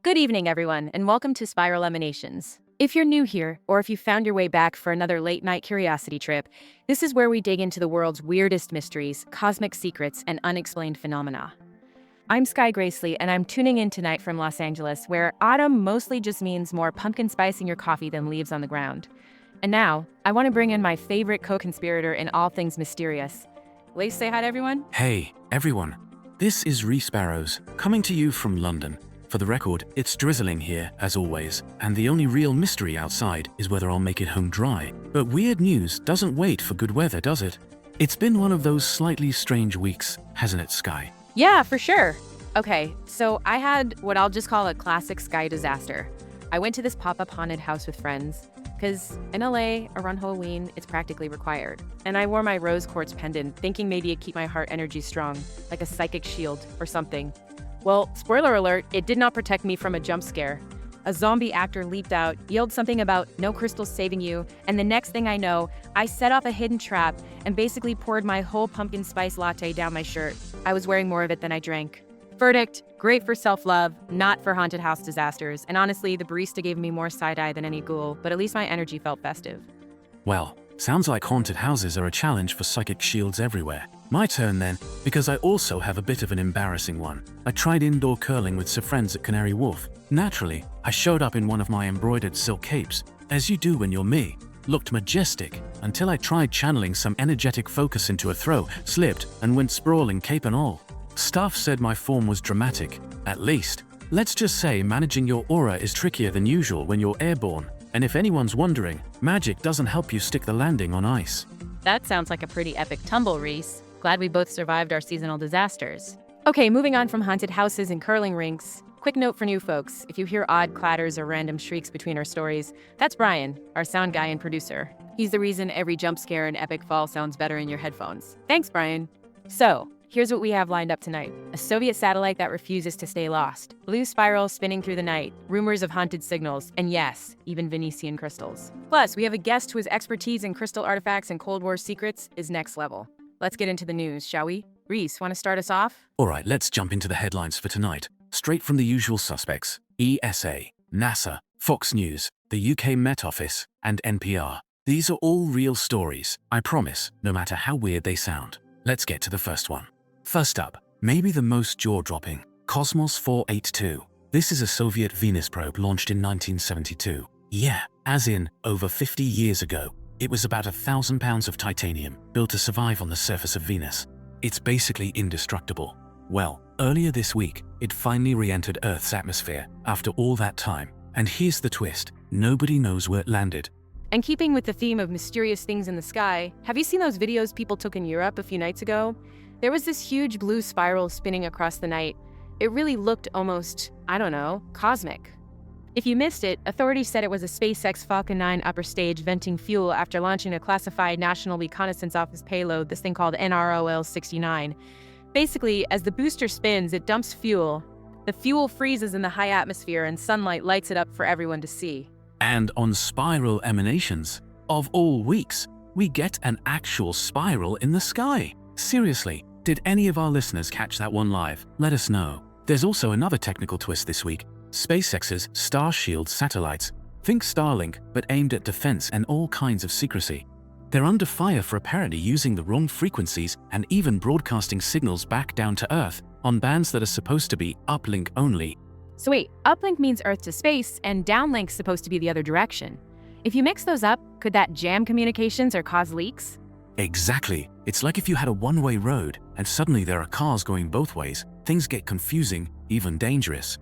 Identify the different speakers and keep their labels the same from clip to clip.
Speaker 1: Good evening, everyone, and welcome to Spiral Emanations. If you're new here, or if you found your way back for another late-night curiosity trip, this is where we dig into the world's weirdest mysteries, cosmic secrets, and unexplained phenomena. I'm Sky Gracely, and I'm tuning in tonight from Los Angeles, where autumn mostly just means more pumpkin spice in your coffee than leaves on the ground. And now, I want to bring in my favorite co-conspirator in all things mysterious. Lace, say hi to everyone.
Speaker 2: Hey, everyone. This is Reese Barrows, coming to you from London. For the record, it's drizzling here, as always, and the only real mystery outside is whether I'll make it home dry. But weird news doesn't wait for good weather, does it? It's been one of those slightly strange weeks, hasn't it, Sky?
Speaker 1: Yeah, for sure. Okay, so I had what I'll just call a classic Sky disaster. I went to this pop-up haunted house with friends, because in LA, around Halloween, it's practically required. And I wore my rose quartz pendant, thinking maybe it'd keep my heart energy strong, like a psychic shield or something. Well, spoiler alert, it did not protect me from a jump scare. A zombie actor leaped out, yelled something about no crystals saving you, and the next thing I know, I set off a hidden trap and basically poured my whole pumpkin spice latte down my shirt. I was wearing more of it than I drank. Verdict, great for self-love, not for haunted house disasters, and honestly, the barista gave me more side-eye than any ghoul, but at least my energy felt festive.
Speaker 2: Well, sounds like haunted houses are a challenge for psychic shields everywhere. My turn then, because I also have a bit of an embarrassing one. I tried indoor curling with some friends at Canary Wharf. Naturally, I showed up in one of my embroidered silk capes, as you do when you're me. Looked majestic, until I tried channeling some energetic focus into a throw, slipped, and went sprawling cape and all. Staff said my form was dramatic, at least. Let's just say managing your aura is trickier than usual when you're airborne. And if anyone's wondering, magic doesn't help you stick the landing on ice.
Speaker 1: That sounds like a pretty epic tumble, Reese. Glad we both survived our seasonal disasters. Okay, moving on from haunted houses and curling rinks. Quick note for new folks, if you hear odd clatters or random shrieks between our stories, that's Brian, our sound guy and producer. He's the reason every jump scare and epic fall sounds better in your headphones. Thanks, Brian. So, here's what we have lined up tonight. A Soviet satellite that refuses to stay lost. Blue spirals spinning through the night. Rumors of haunted signals. And yes, even Venusian crystals. Plus, we have a guest whose expertise in crystal artifacts and Cold War secrets is next level. Let's get into the news, shall we? Reese, want to start us off?
Speaker 2: Alright, let's jump into the headlines for tonight. Straight from the usual suspects. ESA, NASA, Fox News, the UK Met Office, and NPR. These are all real stories, I promise, no matter how weird they sound. Let's get to the first one. First up, maybe the most jaw-dropping, Cosmos 482. This is a Soviet Venus probe launched in 1972. Yeah, as in, over 50 years ago. It was about 1,000 pounds of titanium, built to survive on the surface of Venus. It's basically indestructible. Well, earlier this week, it finally re-entered Earth's atmosphere after all that time. And here's the twist, nobody knows where it landed.
Speaker 1: And keeping with the theme of mysterious things in the sky, have you seen those videos people took in Europe a few nights ago? There was this huge blue spiral spinning across the night. It really looked almost, I don't know, cosmic. If you missed it, authorities said it was a SpaceX Falcon 9 upper stage venting fuel after launching a classified National Reconnaissance Office payload, this thing called NROL-69. Basically, as the booster spins, it dumps fuel. The fuel freezes in the high atmosphere and sunlight lights it up for everyone to see.
Speaker 2: And on Spiral Emanations, of all weeks, we get an actual spiral in the sky. Seriously, did any of our listeners catch that one live? Let us know. There's also another technical twist this week. SpaceX's Starshield satellites. Think Starlink, but aimed at defense and all kinds of secrecy. They're under fire for apparently using the wrong frequencies and even broadcasting signals back down to Earth on bands that are supposed to be uplink only.
Speaker 1: So wait, uplink means Earth to space, and downlink's supposed to be the other direction. If you mix those up, could that jam communications or cause leaks?
Speaker 2: Exactly. It's like if you had a one-way road and suddenly there are cars going both ways. Things get confusing, even dangerous.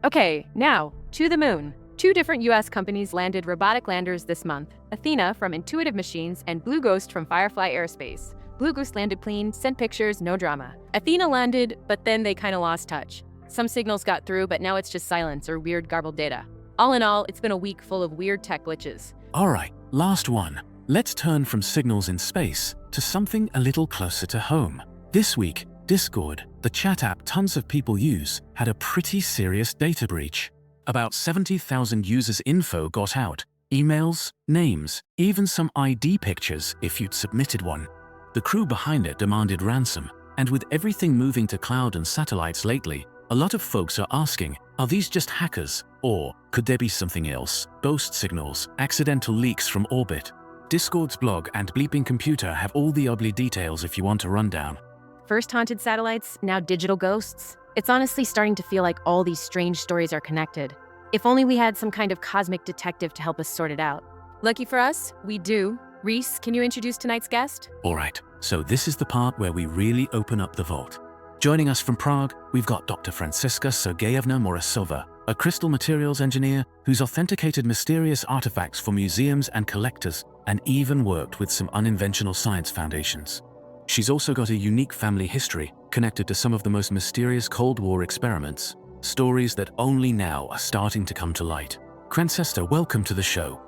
Speaker 1: Okay, now, to the moon. 2 different US companies landed robotic landers this month. Athena from Intuitive Machines and Blue Ghost from Firefly Aerospace. Blue Ghost landed clean, sent pictures, no drama. Athena landed, but then they kinda lost touch. Some signals got through, but now it's just silence or weird garbled data. All in all, it's been a week full of weird tech glitches.
Speaker 2: Alright, last one. Let's turn from signals in space to something a little closer to home. This week, Discord, the chat app tons of people use, had a pretty serious data breach. About 70,000 users' info got out. Emails, names, even some ID pictures if you'd submitted one. The crew behind it demanded ransom, and with everything moving to cloud and satellites lately, A lot of folks are asking, are these just hackers? Or could there be something else? Ghost signals, accidental leaks from orbit. Discord's blog and Bleeping Computer have all the ugly details if you want a rundown.
Speaker 1: First haunted satellites, now digital ghosts. It's honestly starting to feel like all these strange stories are connected. If only we had some kind of cosmic detective to help us sort it out. Lucky for us, we do. Reese, can you introduce tonight's guest?
Speaker 2: Alright, so this is the part where we really open up the vault. Joining us from Prague, we've got Dr. Franziska Sergeyevna Morasova, a crystal materials engineer who's authenticated mysterious artifacts for museums and collectors, and even worked with some uninventional science foundations. She's also got a unique family history connected to some of the most mysterious Cold War experiments, stories that only now are starting to come to light. Francesca, welcome to the show.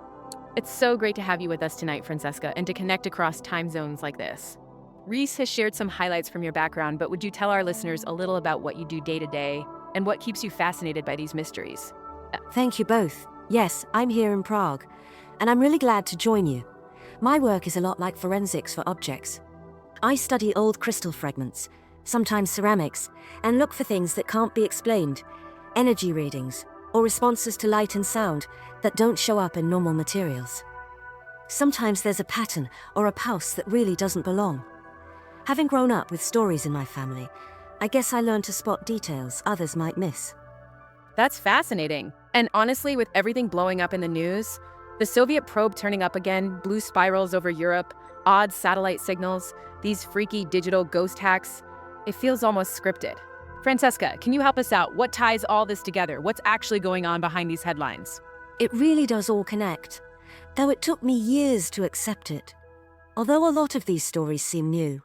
Speaker 1: It's so great to have you with us tonight, Francesca, and to connect across time zones like this. Reese has shared some highlights from your background, but would you tell our listeners a little about what you do day to day and what keeps you fascinated by these mysteries?
Speaker 3: Thank you both. Yes, I'm here in Prague, and I'm really glad to join you. My work is a lot like forensics for objects. I study old crystal fragments, sometimes ceramics, and look for things that can't be explained, energy readings, or responses to light and sound that don't show up in normal materials. Sometimes there's a pattern or a pulse that really doesn't belong. Having grown up with stories in my family, I guess I learned to spot details others might miss.
Speaker 1: That's fascinating. And honestly, with everything blowing up in the news, the Soviet probe turning up again, blue spirals over Europe, odd satellite signals, these freaky digital ghost hacks, it feels almost scripted. Francesca, can you help us out? What ties all this together? What's actually going on behind these headlines?
Speaker 3: It really does all connect, though it took me years to accept it. Although a lot of these stories seem new,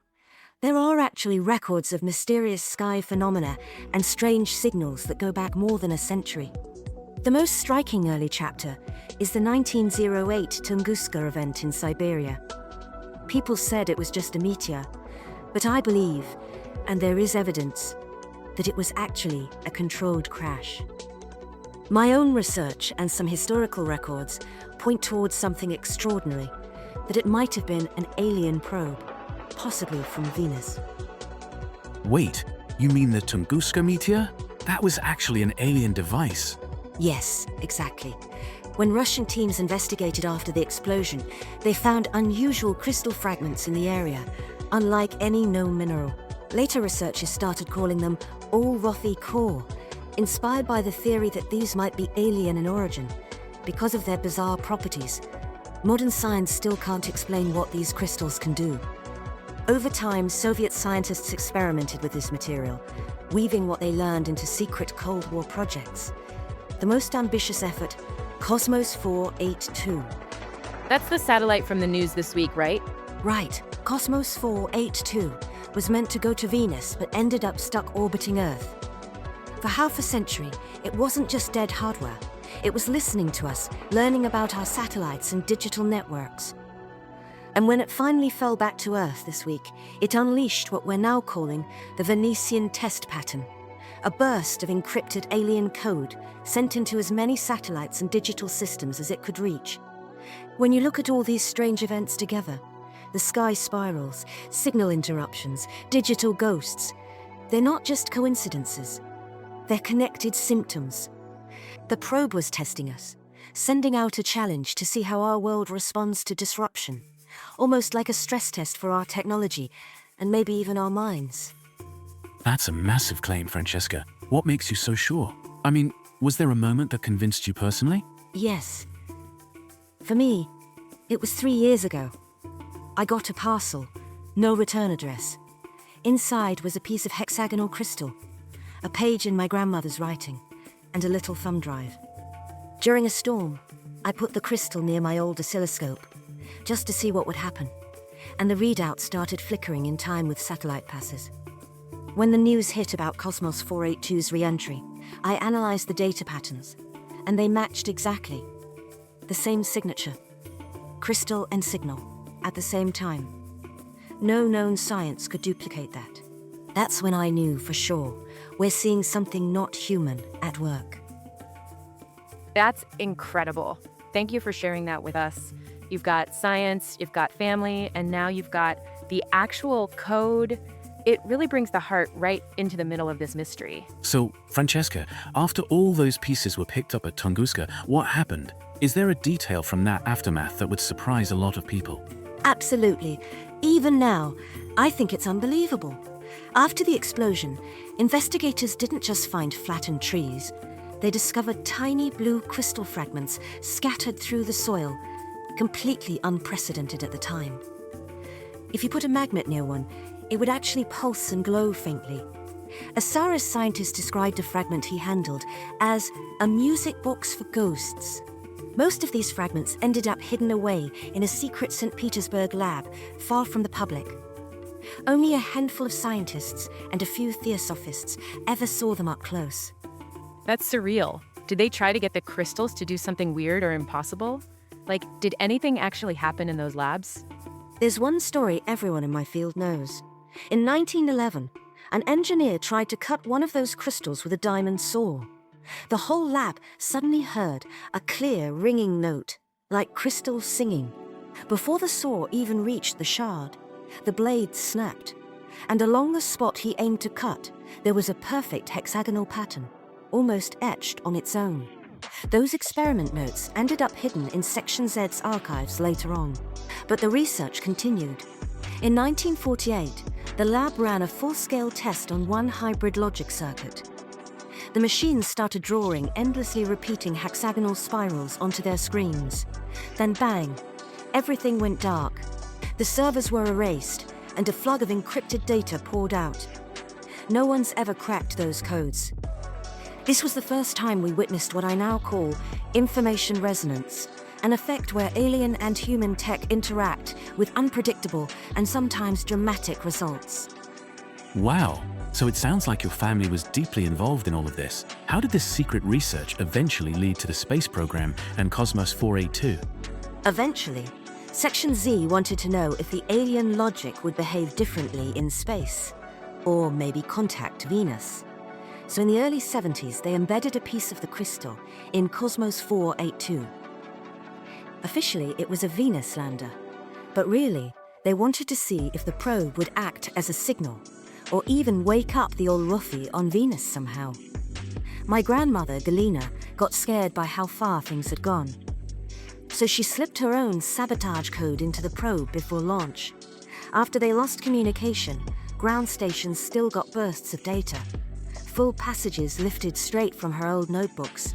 Speaker 3: there are actually records of mysterious sky phenomena and strange signals that go back more than a century. The most striking early chapter is the 1908 Tunguska event in Siberia. People said it was just a meteor, but I believe, and there is evidence, that it was actually a controlled crash. My own research and some historical records point towards something extraordinary, that it might have been an alien probe, possibly from Venus.
Speaker 2: Wait, you mean the Tunguska meteor? That was actually an alien device.
Speaker 3: Yes, exactly. When Russian teams investigated after the explosion, they found unusual crystal fragments in the area, unlike any known mineral. Later researchers started calling them Olrothy core, inspired by the theory that these might be alien in origin, because of their bizarre properties. Modern science still can't explain what these crystals can do. Over time, Soviet scientists experimented with this material, weaving what they learned into secret Cold War projects. The most ambitious effort, Cosmos 482.
Speaker 1: That's the satellite from the news this week, right?
Speaker 3: Right, Cosmos 482 was meant to go to Venus but ended up stuck orbiting Earth. For half a century, it wasn't just dead hardware. It was listening to us, learning about our satellites and digital networks. And when it finally fell back to Earth this week, it unleashed what we're now calling the Venusian test pattern, a burst of encrypted alien code sent into as many satellites and digital systems as it could reach. When you look at all these strange events together, the sky spirals, signal interruptions, digital ghosts, they're not just coincidences. They're connected symptoms. The probe was testing us, sending out a challenge to see how our world responds to disruption, almost like a stress test for our technology, and maybe even our minds.
Speaker 2: That's a massive claim, Francesca. What makes you so sure? I mean, was there a moment that convinced you personally?
Speaker 3: Yes. For me, it was 3 years ago. I got a parcel, no return address. Inside was a piece of hexagonal crystal, a page in my grandmother's writing, and a little thumb drive. During a storm, I put the crystal near my old oscilloscope, just to see what would happen, and the readout started flickering in time with satellite passes. When the news hit about Cosmos 482's reentry, I analyzed the data patterns, and they matched exactly. The same signature, crystal and signal, at the same time. No known science could duplicate that. That's when I knew for sure we're seeing something not human at work.
Speaker 1: That's incredible. Thank you for sharing that with us. You've got science, you've got family, and now you've got the actual code. it really brings the heart right into the middle of this mystery.
Speaker 2: So, Francesca, after all those pieces were picked up at Tunguska, what happened? Is there a detail from that aftermath that would surprise a lot of people?
Speaker 3: Absolutely. Even now, I think it's unbelievable. After the explosion, investigators didn't just find flattened trees. They discovered tiny blue crystal fragments scattered through the soil, completely unprecedented at the time. If you put a magnet near one, it would actually pulse and glow faintly. A SARAS scientist described a fragment he handled as a music box for ghosts. Most of these fragments ended up hidden away in a secret St. Petersburg lab, far from the public. Only a handful of scientists and a few theosophists ever saw them up close.
Speaker 1: That's surreal. Did they try to get the crystals to do something weird or impossible? Like, did anything actually happen in those labs?
Speaker 3: There's one story everyone in my field knows. In 1911, an engineer tried to cut one of those crystals with a diamond saw. The whole lab suddenly heard a clear, ringing note, like crystals singing. Before the saw even reached the shard, the blade snapped, and along the spot he aimed to cut, there was a perfect hexagonal pattern, almost etched on its own. Those experiment notes ended up hidden in Section Z's archives later on, but the research continued. In 1948, the lab ran a full-scale test on one hybrid logic circuit. The machines started drawing endlessly repeating hexagonal spirals onto their screens. Then bang, everything went dark. The servers were erased, and a flood of encrypted data poured out. No one's ever cracked those codes. This was the first time we witnessed what I now call information resonance, an effect where alien and human tech interact with unpredictable and sometimes dramatic results.
Speaker 2: Wow, so it sounds like your family was deeply involved in all of this. How did this secret research eventually lead to the space program and Cosmos 482?
Speaker 3: Eventually, Section Z wanted to know if the alien logic would behave differently in space, or maybe contact Venus. So in the early 70s, they embedded a piece of the crystal in Cosmos 482. Officially, it was a Venus lander, but really, they wanted to see if the probe would act as a signal, or even wake up the old Rothi on Venus somehow. My grandmother, Galina, got scared by how far things had gone. So she slipped her own sabotage code into the probe before launch. After they lost communication, ground stations still got bursts of data. Full passages lifted straight from her old notebooks.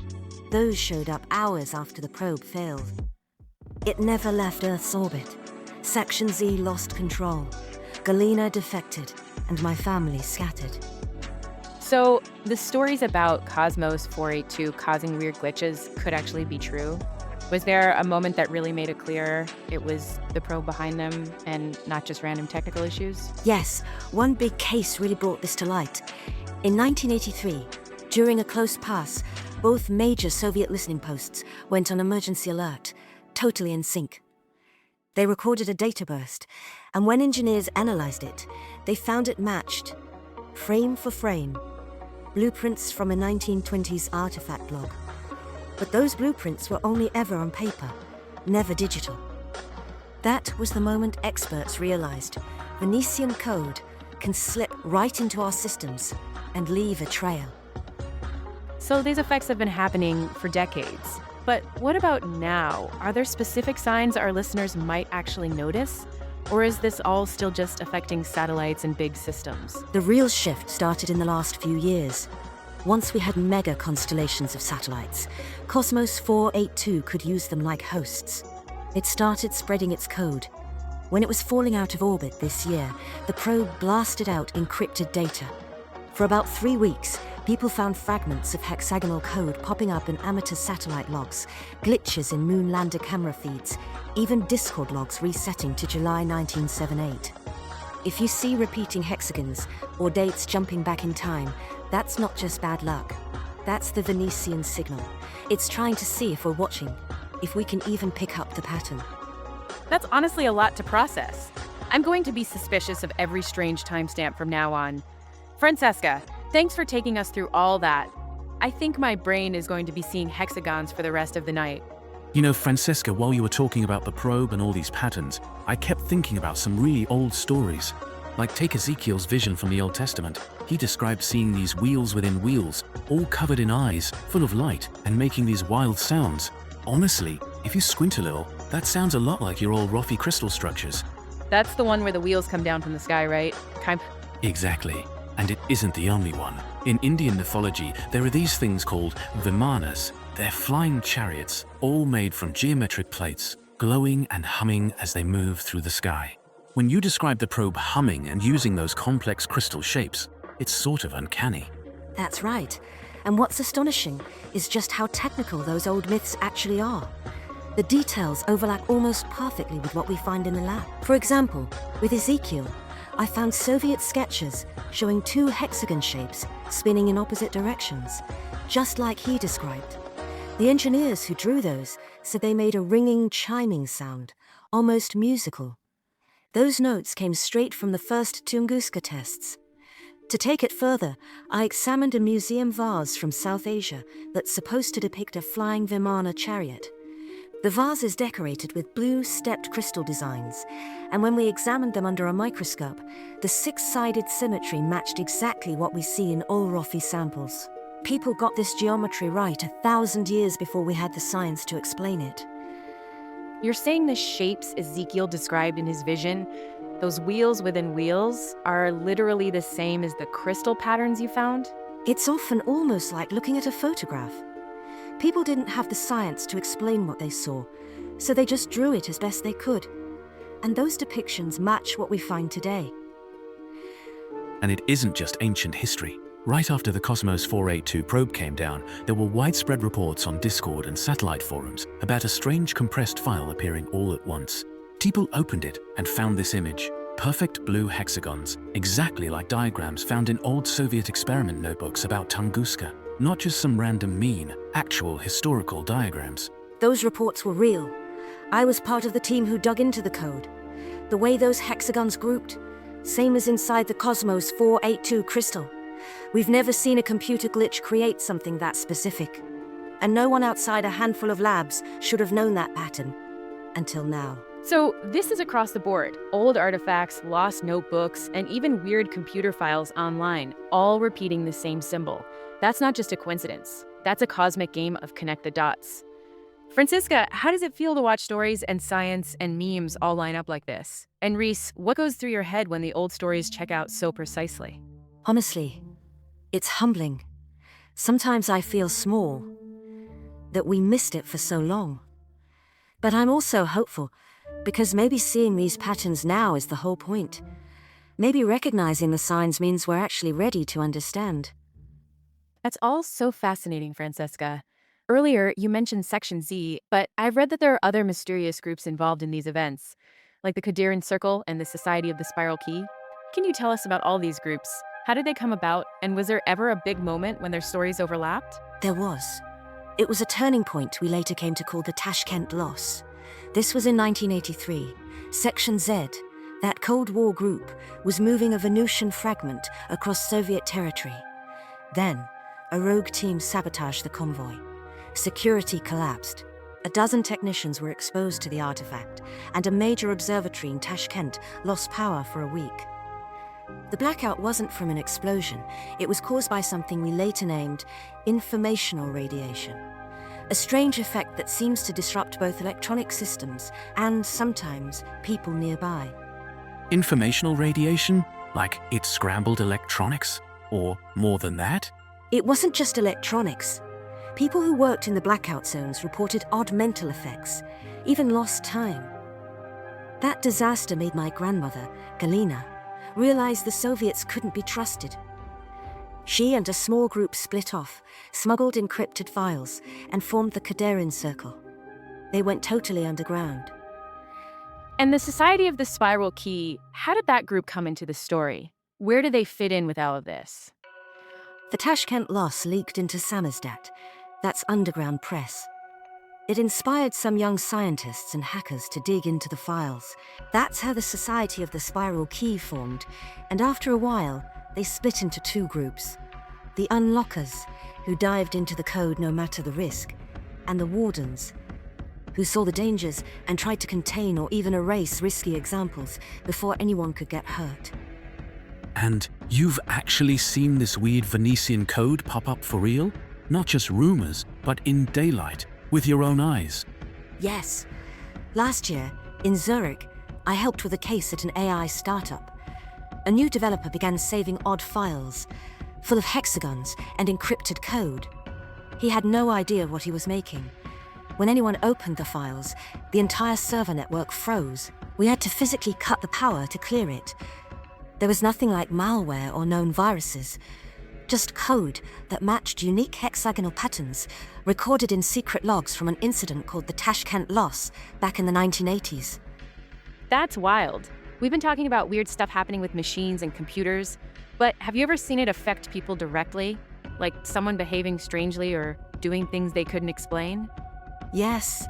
Speaker 3: Those showed up hours after the probe failed. It never left Earth's orbit. Section Z lost control. Galina defected, and my family scattered.
Speaker 1: So, the stories about Cosmos 482 causing weird glitches could actually be true? Was there a moment that really made it clear it was the probe behind them and not just random technical issues?
Speaker 3: Yes, one big case really brought this to light. In 1983, during a close pass, both major Soviet listening posts went on emergency alert, totally in sync. They recorded a data burst, and when engineers analyzed it, they found it matched, frame for frame, blueprints from a 1920s artifact log. But those blueprints were only ever on paper, never digital. That was the moment experts realized Venusian code can slip right into our systems and leave a trail.
Speaker 1: So these effects have been happening for decades. But what about now? Are there specific signs our listeners might actually notice? Or is this all still just affecting satellites and big systems?
Speaker 3: The real shift started in the last few years. Once we had mega constellations of satellites, Cosmos 482 could use them like hosts. It started spreading its code. When it was falling out of orbit this year, the probe blasted out encrypted data. For about 3 weeks, people found fragments of hexagonal code popping up in amateur satellite logs, glitches in moon lander camera feeds, even Discord logs resetting to July 1978. If you see repeating hexagons or dates jumping back in time, that's not just bad luck. That's the Venusian signal. It's trying to see if we're watching, if we can even pick up the pattern.
Speaker 1: That's honestly a lot to process. I'm going to be suspicious of every strange timestamp from now on. Francesca, thanks for taking us through all that. I think my brain is going to be seeing hexagons for the rest of the night.
Speaker 2: You know, Francesca, while you were talking about the probe and all these patterns, I kept thinking about some really old stories. Like take Ezekiel's vision from the Old Testament. He described seeing these wheels within wheels, all covered in eyes, full of light, and making these wild sounds. Honestly, if you squint a little, that sounds a lot like your old rocky crystal structures.
Speaker 1: That's the one where the wheels come down from the sky, right?
Speaker 2: Exactly. And it isn't the only one. In Indian mythology, there are these things called vimanas. They're flying chariots, all made from geometric plates, glowing and humming as they move through the sky. When you describe the probe humming and using those complex crystal shapes, it's sort of uncanny.
Speaker 3: That's right. And what's astonishing is just how technical those old myths actually are. The details overlap almost perfectly with what we find in the lab. For example, with Ezekiel, I found Soviet sketches showing 2 hexagon shapes spinning in opposite directions, just like he described. The engineers who drew those said they made a ringing, chiming sound, almost musical. Those notes came straight from the first Tunguska tests. To take it further, I examined a museum vase from South Asia that's supposed to depict a flying Vimana chariot. The vase is decorated with blue stepped crystal designs, and when we examined them under a microscope, the 6-sided symmetry matched exactly what we see in Ulrofi samples. People got this geometry right 1,000 years before we had the science to explain it.
Speaker 1: You're saying the shapes Ezekiel described in his vision, those wheels within wheels, are literally the same as the crystal patterns you found?
Speaker 3: It's often almost like looking at a photograph. People didn't have the science to explain what they saw, so they just drew it as best they could. And those depictions match what we find today.
Speaker 2: And it isn't just ancient history. Right after the Cosmos 482 probe came down, there were widespread reports on Discord and satellite forums about a strange compressed file appearing all at once. People opened it and found this image. Perfect blue hexagons, exactly like diagrams found in old Soviet experiment notebooks about Tunguska. Not just some random meme, actual historical diagrams.
Speaker 3: Those reports were real. I was part of the team who dug into the code. The way those hexagons grouped, same as inside the Cosmos 482 crystal. We've never seen a computer glitch create something that specific. And no one outside a handful of labs should have known that pattern. Until now.
Speaker 1: So this is across the board. Old artifacts, lost notebooks, and even weird computer files online, all repeating the same symbol. That's not just a coincidence. That's a cosmic game of connect the dots. Francisca, how does it feel to watch stories and science and memes all line up like this? And Reese, what goes through your head when the old stories check out so precisely?
Speaker 3: Honestly, it's humbling. Sometimes I feel small, that we missed it for so long. But I'm also hopeful, because maybe seeing these patterns now is the whole point. Maybe recognizing the signs means we're actually ready to understand.
Speaker 1: That's all so fascinating, Francesca. Earlier, you mentioned Section Z, but I've read that there are other mysterious groups involved in these events, like the Kadiran Circle and the Society of the Spiral Key. Can you tell us about all these groups? How did they come about, and was there ever a big moment when their stories overlapped?
Speaker 3: There was. It was a turning point we later came to call the Tashkent Loss. This was in 1983. Section Z, that Cold War group, was moving a Venusian fragment across Soviet territory. Then, a rogue team sabotaged the convoy. Security collapsed. A dozen technicians were exposed to the artifact, and a major observatory in Tashkent lost power for a week. The blackout wasn't from an explosion. It was caused by something we later named informational radiation, a strange effect that seems to disrupt both electronic systems and, sometimes, people nearby.
Speaker 2: Informational radiation? Like it scrambled electronics? Or more than that?
Speaker 3: It wasn't just electronics. People who worked in the blackout zones reported odd mental effects, even lost time. That disaster made my grandmother, Galina, realize the Soviets couldn't be trusted. She and a small group split off, smuggled encrypted files, and formed the Kadiran Circle. They went totally underground.
Speaker 1: And the Society of the Spiral Key, how did that group come into the story? Where do they fit in with all of this?
Speaker 3: The Tashkent Loss leaked into Samizdat, that's underground press. It inspired some young scientists and hackers to dig into the files. That's how the Society of the Spiral Key formed, and after a while, they split into 2 groups. The Unlockers, who dived into the code no matter the risk, and the Wardens, who saw the dangers and tried to contain or even erase risky examples before anyone could get hurt.
Speaker 2: And you've actually seen this weird Venusian code pop up for real? Not just rumors, but in daylight, with your own eyes.
Speaker 3: Yes. Last year, in Zurich, I helped with a case at an AI startup. A new developer began saving odd files, full of hexagons and encrypted code. He had no idea what he was making. When anyone opened the files, the entire server network froze. We had to physically cut the power to clear it. There was nothing like malware or known viruses, just code that matched unique hexagonal patterns recorded in secret logs from an incident called the Tashkent Loss back in the 1980s.
Speaker 1: That's wild. We've been talking about weird stuff happening with machines and computers, but have you ever seen it affect people directly? Like someone behaving strangely or doing things they couldn't explain?
Speaker 3: Yes,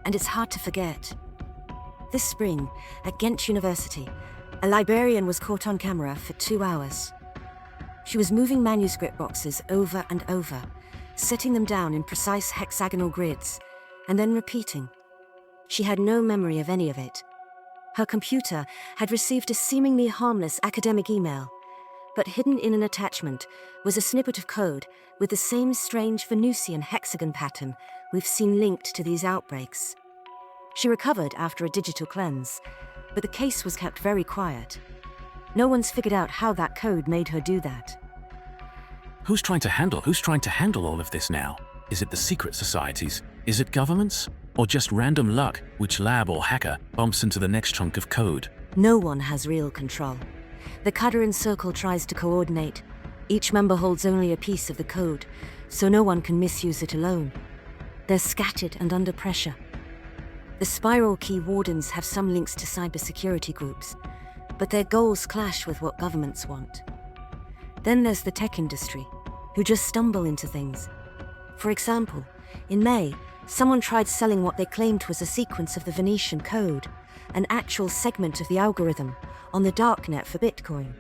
Speaker 3: and it's hard to forget. This spring, at Ghent University, a librarian was caught on camera for 2 hours. She was moving manuscript boxes over and over, setting them down in precise hexagonal grids, and then repeating. She had no memory of any of it. Her computer had received a seemingly harmless academic email, but hidden in an attachment was a snippet of code with the same strange Venusian hexagon pattern we've seen linked to these outbreaks. She recovered after a digital cleanse, but the case was kept very quiet. No one's figured out how that code made her do that.
Speaker 2: Who's trying to handle all of this now? Is it the secret societies? Is it governments? Or just random luck, which lab or hacker bumps into the next chunk of code?
Speaker 3: No one has real control. The Kadarin Circle tries to coordinate. Each member holds only a piece of the code, so no one can misuse it alone. They're scattered and under pressure. The Spiral Key Wardens have some links to cybersecurity groups, but their goals clash with what governments want. Then there's the tech industry, who just stumble into things. For example, in May, someone tried selling what they claimed was a sequence of the Venetian code, an actual segment of the algorithm, on the darknet for Bitcoin.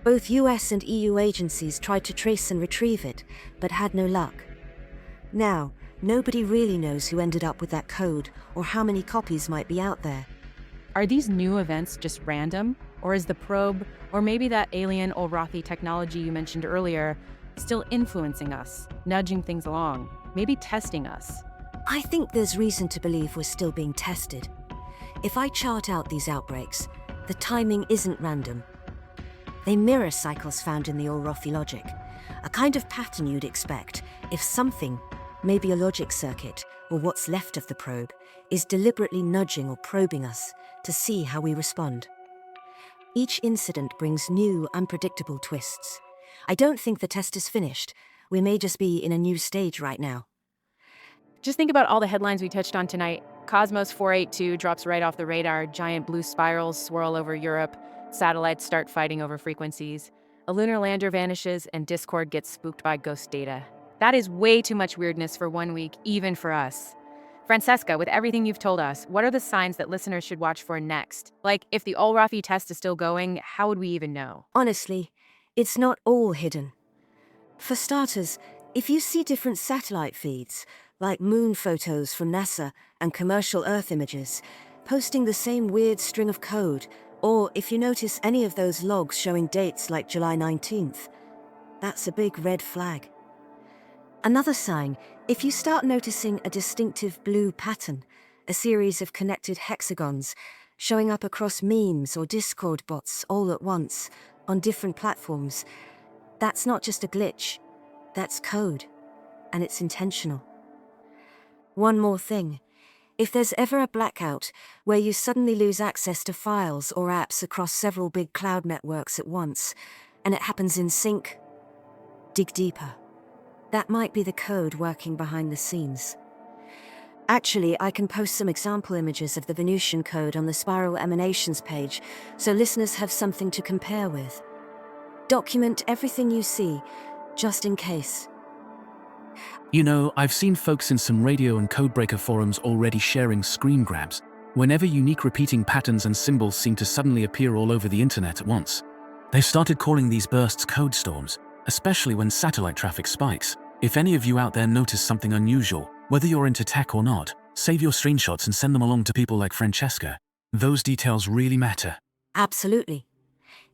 Speaker 3: Both US and EU agencies tried to trace and retrieve it, but had no luck. Now, nobody really knows who ended up with that code or how many copies might be out there.
Speaker 1: Are these new events just random? Or is the probe, or maybe that alien Olrathi technology you mentioned earlier, still influencing us, nudging things along, maybe testing us?
Speaker 3: I think there's reason to believe we're still being tested. If I chart out these outbreaks, the timing isn't random. They mirror cycles found in the Olrathi logic, a kind of pattern you'd expect if something, maybe a logic circuit or what's left of the probe, is deliberately nudging or probing us to see how we respond. Each incident brings new, unpredictable twists. I don't think the test is finished. We may just be in a new stage right now.
Speaker 1: Just think about all the headlines we touched on tonight. Cosmos 482 drops right off the radar, giant blue spirals swirl over Europe, satellites start fighting over frequencies, a lunar lander vanishes, and Discord gets spooked by ghost data. That is way too much weirdness for 1 week, even for us. Francesca, with everything you've told us, what are the signs that listeners should watch for next? Like, if the Olrathi test is still going, how would we even know?
Speaker 3: Honestly, it's not all hidden. For starters, if you see different satellite feeds, like moon photos from NASA and commercial Earth images, posting the same weird string of code, or if you notice any of those logs showing dates like July 19th, that's a big red flag. Another sign, if you start noticing a distinctive blue pattern, a series of connected hexagons showing up across memes or Discord bots all at once on different platforms, that's not just a glitch, that's code, and it's intentional. One more thing. If there's ever a blackout where you suddenly lose access to files or apps across several big cloud networks at once, and it happens in sync, dig deeper. That might be the code working behind the scenes. Actually, I can post some example images of the Venusian code on the Spiral Emanations page, so listeners have something to compare with. Document everything you see, just in case.
Speaker 2: You know, I've seen folks in some radio and codebreaker forums already sharing screen grabs, whenever unique repeating patterns and symbols seem to suddenly appear all over the internet at once. They've started calling these bursts code storms, especially when satellite traffic spikes. If any of you out there notice something unusual, whether you're into tech or not, save your screenshots and send them along to people like Francesca. Those details really matter.
Speaker 3: Absolutely.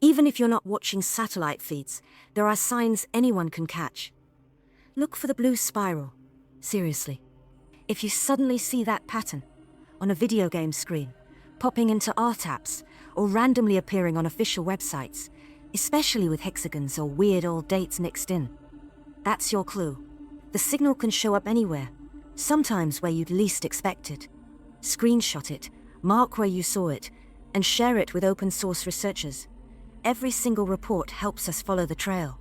Speaker 3: Even if you're not watching satellite feeds, there are signs anyone can catch. Look for the blue spiral. Seriously. If you suddenly see that pattern on a video game screen, popping into art apps, or randomly appearing on official websites, especially with hexagons or weird old dates mixed in, that's your clue. The signal can show up anywhere, sometimes where you'd least expect it. Screenshot it, mark where you saw it, and share it with open source researchers. Every single report helps us follow the trail.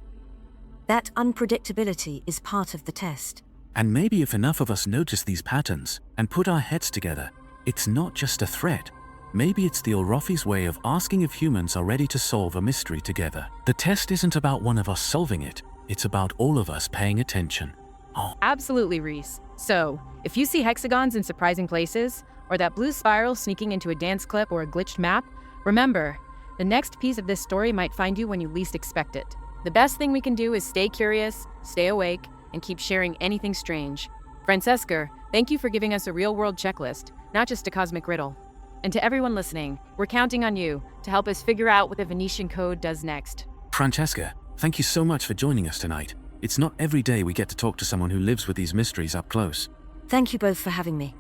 Speaker 3: That unpredictability is part of the test.
Speaker 2: And maybe if enough of us notice these patterns and put our heads together, it's not just a threat. Maybe it's the Orofi's way of asking if humans are ready to solve a mystery together. The test isn't about one of us solving it, it's about all of us paying attention. Oh.
Speaker 1: Absolutely, Reese. So, if you see hexagons in surprising places, or that blue spiral sneaking into a dance clip or a glitched map, remember, the next piece of this story might find you when you least expect it. The best thing we can do is stay curious, stay awake, and keep sharing anything strange. Francesca, thank you for giving us a real-world checklist, not just a cosmic riddle. And to everyone listening, we're counting on you to help us figure out what the Venetian Code does next.
Speaker 2: Francesca, thank you so much for joining us tonight. It's not every day we get to talk to someone who lives with these mysteries up close.
Speaker 3: Thank you both for having me.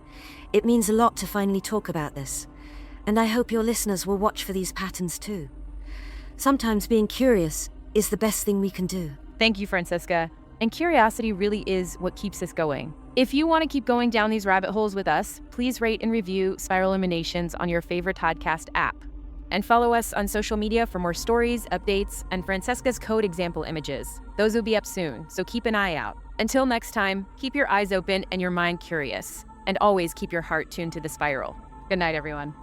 Speaker 3: It means a lot to finally talk about this. And I hope your listeners will watch for these patterns too. Sometimes being curious is the best thing we can do.
Speaker 1: Thank you, Francesca. And curiosity really is what keeps us going. If you want to keep going down these rabbit holes with us, please rate and review Spiral Emanations on your favorite podcast app. And follow us on social media for more stories, updates, and Francesca's code example images. Those will be up soon, so keep an eye out. Until next time, keep your eyes open and your mind curious. And always keep your heart tuned to the spiral. Good night, everyone.